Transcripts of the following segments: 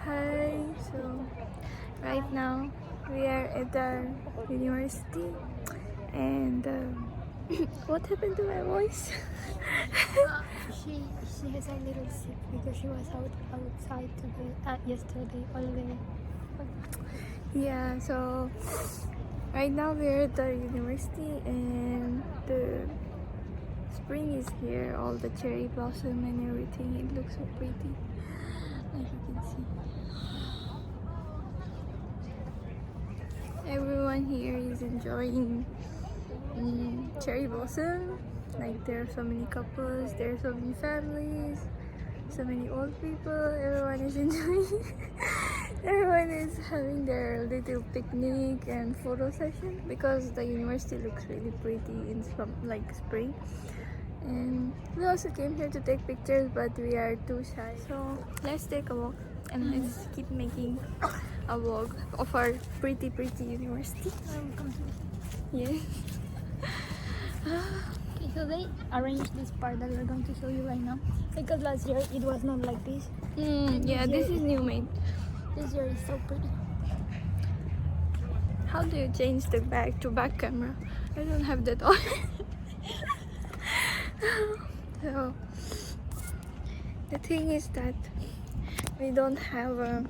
Hi. So right now we are at the university, and what happened to my voice? She has a little sick because she was outside today, yesterday all day. Yeah. So right now we're at the university, and the spring is here. All the cherry blossom and everything. It looks so pretty, like you can see. Everyone here is enjoying cherry blossom. Like there are so many couples, there are so many families, so many old people. Everyone is enjoying. Everyone is having their little picnic and photo session because the university looks really pretty in spring. And we also came here to take pictures, but we are too shy. So let's take a walk and let's keep making a vlog of our pretty university. Yes. Okay, so they arranged this part that we're going to show you right now because last year it was not like this. Yeah, this is new made. This year is so pretty. How do you change the back to back camera? I don't have that on. So the thing is that we don't have a.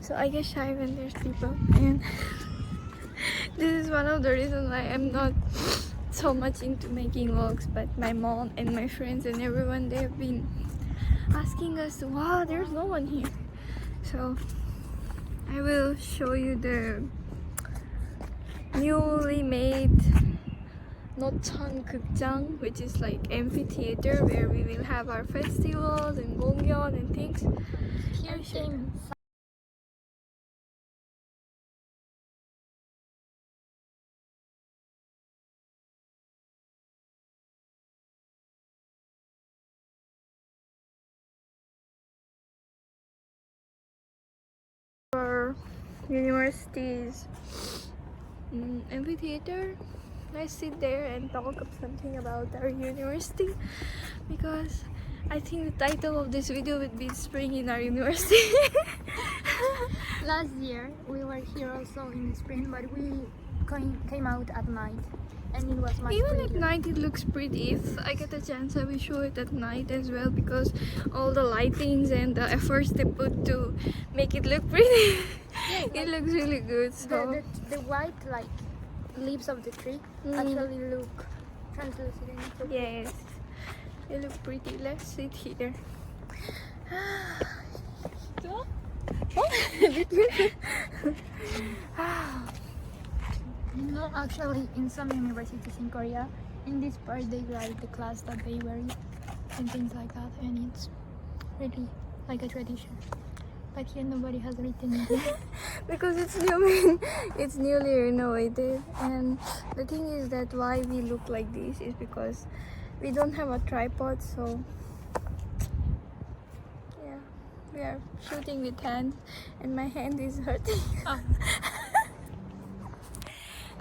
So I get shy when there's people, and this is one of the reasons why I'm not so much into making vlogs. But my mom and my friends and everyone, they have been asking us, wow, there's no one here. So I will show you the newly made Nocheon Gukjang, which is like amphitheater where we will have our festivals and gongyeon and things. Here came Our university's amphitheater. Let's sit there and talk of something about our university, because I think the title of this video would be Spring in Our University. last year we were here also in the spring, but we came out at night and it was much Even prettier. at night it looks pretty. If I get a chance, I will show it at night as well, because all the lightings and the efforts they put to make it look pretty. It looks really good. So The white like leaves of the tree actually look translucent. yes, they look pretty. Let's sit here. No, actually, in some universities in Korea, in this part they write the class that they wear and things like that, and it's really like a tradition. But here nobody has written it. Because it's new, it's newly renovated, and the thing is that why we look like this is because we don't have a tripod. So yeah, we are shooting with hands, and my hand is hurting. Oh.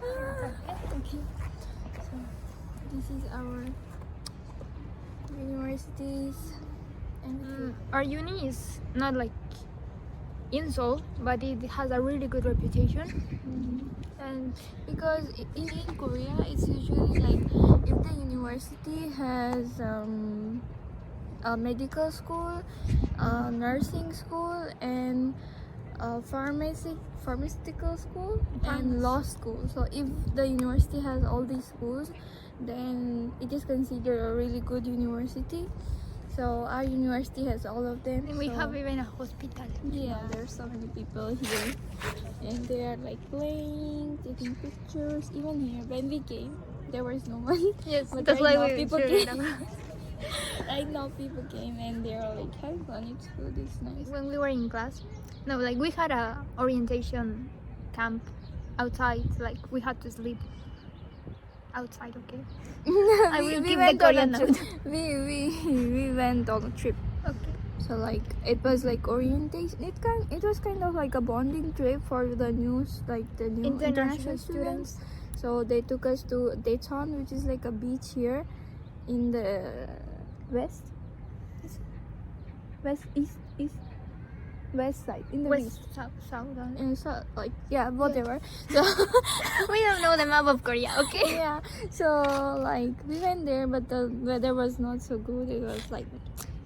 Okay, so this is our universities, and Our uni is not like in Seoul, but it has a really good reputation. and because in Korea it's usually like if the university has a medical school, a nursing school, and a pharmaceutical school and law school. So if the university has all these schools, then it is considered a really good university. So our university has all of them. And we so have even a hospital. yeah, there's so many people here, and they are like playing, taking pictures. Even here, when we came, there was no one. Yes, But that's right why now we people showed it came. up. Right now people came and they're all like, "Have fun, it's good, it's nice." When we were in class, no, like we had a orientation camp outside. Like we had to sleep outside. Okay. I will we keep went the on Korean a note. trip. We went on a trip. Okay. So like it was like orientation. It was kind of like a bonding trip for the new international students. So they took us to Daecheon, which is like a beach here, in the west, west side, in the West, east. south. And so like yeah, whatever. So We don't know the map of Korea, okay? yeah, so like we went there, but the weather was not so good. It was like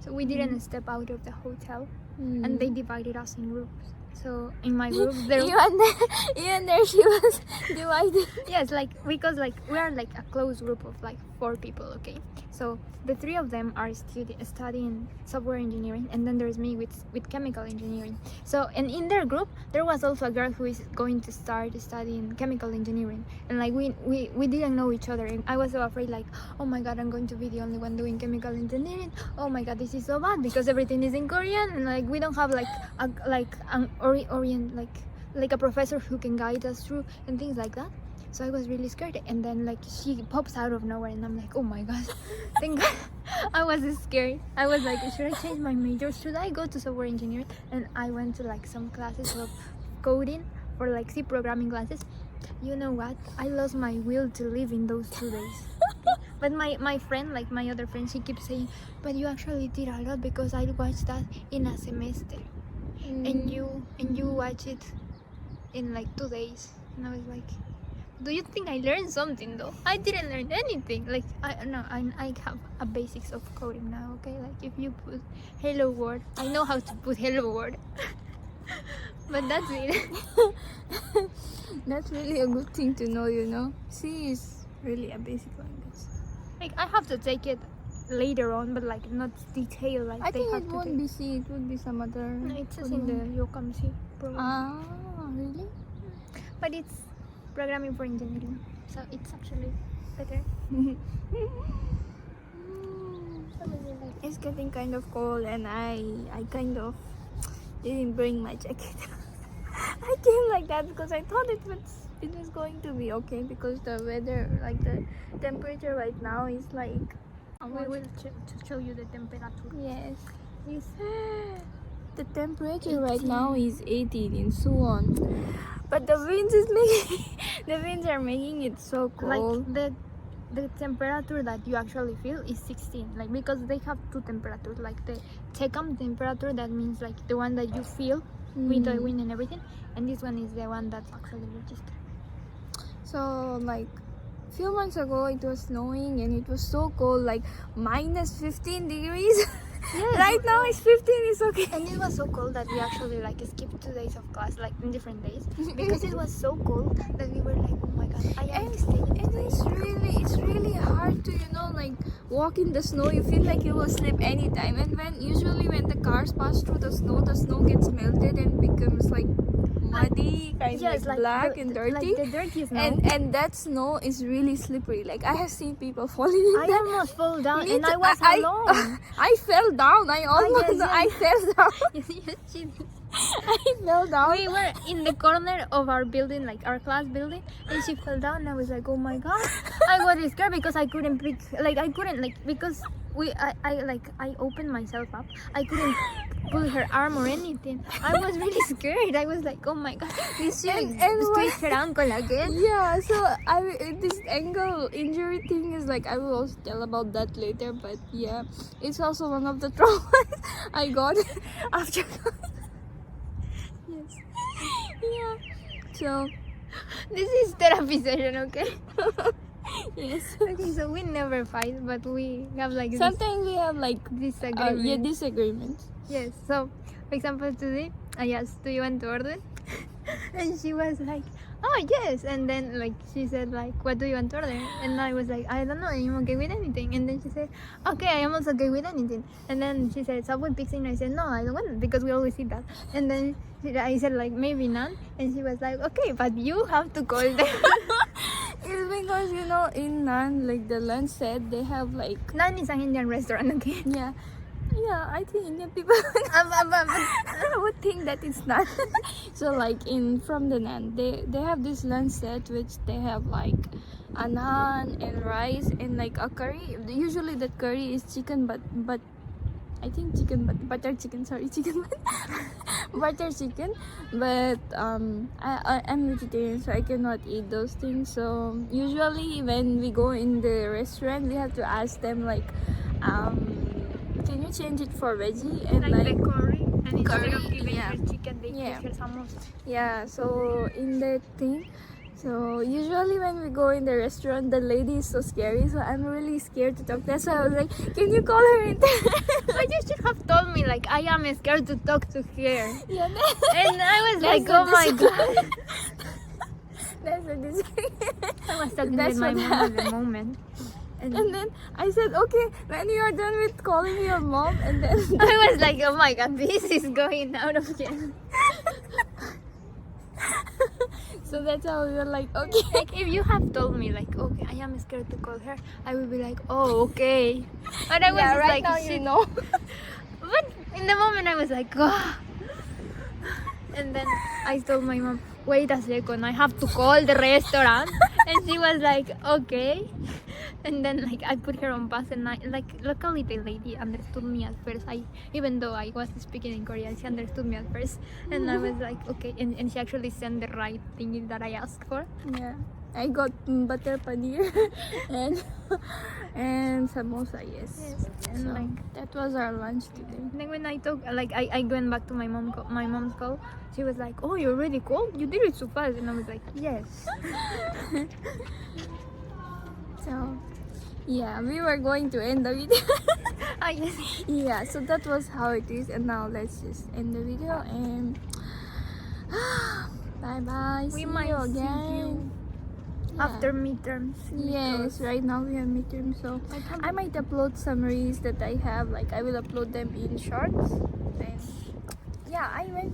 So we didn't step out of the hotel, mm. and they divided us in groups. So in my group, there even there she was divided. yes, like because like we are like a close group of like 4 people, okay? So the 3 of them are studying software engineering, and then there's me with chemical engineering. So and in their group there was also a girl who is going to start studying chemical engineering, and like we didn't know each other, and I was so afraid like, oh my god, I'm going to be the only one doing chemical engineering. Oh my god, this is so bad because everything is in Korean, and like we don't have like an orient like a professor who can guide us through and things like that. So I was really scared, and then like she pops out of nowhere, and I'm like, oh my god, thank god. I was scared. I was like, should I change my major? Should I go to software engineering? And I went to like some classes of coding or like C programming classes. You know what? I lost my will to live in those 2 days. But my friend, like my other friend, she keeps saying, but you actually did a lot because I watched that in a semester, and you watch it in like 2 days. And I was like, do you think I learned something though? I didn't learn anything. Like I have a basics of coding now, okay? Like if you put hello world, I know how to put hello world. But that's it. That's really a good thing to know, you know. C is really a basic language. Like I have to take it later on, but like not detail like I they think have it to won't take. be C, it would be some other. No, it says in the Yokam C program. Ah, really? But it's programming for engineering, so it's actually better. It's getting kind of cold, and I kind of didn't bring my jacket. I came like that because I thought it was going to be okay, because the weather, like the temperature right now is like We will show you the temperature. yes, the temperature right now is 18 in Suwon, but the winds are making it so cold. Like the temperature that you actually feel is 16, like because they have 2 temperatures, like the Tekam temperature, that means like the one that you feel with the wind and everything, and this one is the one that's actually registered. So like few months ago it was snowing and it was so cold, like minus 15 degrees. Yes. Right now it's 15, it's okay. And it was so cold that we actually like skipped 2 days of class, like in different days, because it was so cold that we were like, oh my god, I am staying. And it's really hard to, you know, like walk in the snow. You feel like you will slip anytime, and usually when the cars pass through the snow gets melted and becomes like muddy, kind of like black and dirty. Like the dirty snow. And that snow is really slippery. Like I have seen people falling in I that. almost fell down, Me and too. I was alone. I fell down. I fell down. I fell down. We were in the corner of our building, like our class building, and she fell down, and I was like, oh my god. I was scared because I couldn't pick, because I opened myself up. I couldn't pull her arm or anything. I was really scared. I was like, oh my god, this shit twist her ankle again. Yeah, so this ankle injury thing is like, I will also tell about that later, but yeah, it's also one of the traumas I got after. Yes. Yeah. So this is therapy session, okay? yes. Okay, so we never fight, but we have like sometimes we have like disagreements. Disagreements. Yes. So, for example, today I asked, "Do you want to order?" And she was like, "Oh yes." And then like she said like, "What do you want to order?" And I was like, "I don't know. I'm okay with anything." And then she said, "Okay, I am also okay with anything." And then she said, "Subway pizza." And I said, "No, I don't want it because we always eat that." And then I said like, "Maybe none." And she was like, "Okay, but you have to call them." It's because, you know, in Nan, like the lunch set, they have like Nan is an Indian restaurant, okay? yeah. Yeah, I think Indian people would think that it's not. So like from the naan, they have this lunch set which they have like a naan and rice and like a curry. Usually that curry is chicken, but I think chicken, but butter chicken. Sorry, chicken, butter chicken. But I'm vegetarian, so I cannot eat those things. So usually when we go in the restaurant, we have to ask them like, can you change it for veggie and Like the curry, and instead curry, of giving yeah. her chicken, they Yeah. give her samosa. Yeah, so in that thing, so usually when we go in the restaurant, the lady is so scary, so I'm really scared to talk. That's why I was like, can you call her in? But you should have told me, like, I am scared to talk to her. Yeah, And I was That's like, the oh my god. that's a I was talking That's with my what mom at the moment. And then I said, okay, when you are done with calling your mom, and then I was like, oh my god, this is going out of here. so that's how we were like, okay. Like, if you have told me, like, okay, I am scared to call her, I would be like, oh, okay. But I was Yeah, just right like, now shit. you know. But in the moment, I was like, oh. And then I told my mom, wait a second, I have to call the restaurant. And she was like, okay. And then like I put her on pause, and luckily the lady understood me at first. Even though I was speaking in Korean, she understood me at first. And I was like, okay. And she actually sent the right thing that I asked for. Yeah, I got butter paneer and samosa. Yes. And So like that was our lunch today. then when I talk, like I went back to my mom's call. She was like, oh, you already called? You did it so fast. And I was like, yes. So yeah, we were going to end the video. Yes. Yeah, so that was how it is, and now let's just end the video and bye bye. We See might you see again. you Yeah. after midterms. Yes, right now we have midterm, so I might upload summaries that I have. Like I will upload them in shorts. Then yeah, I will.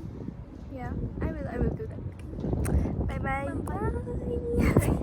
Yeah, I will do that. Bye bye. Bye.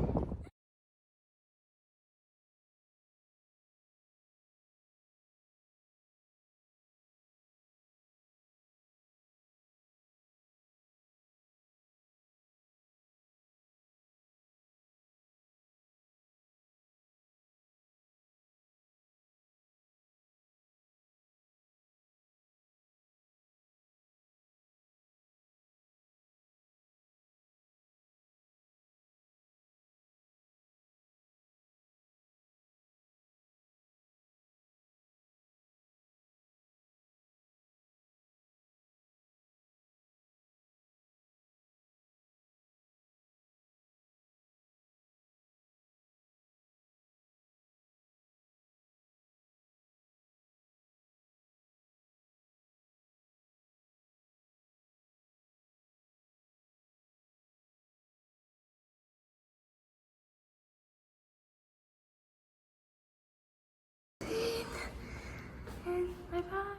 And bye bye.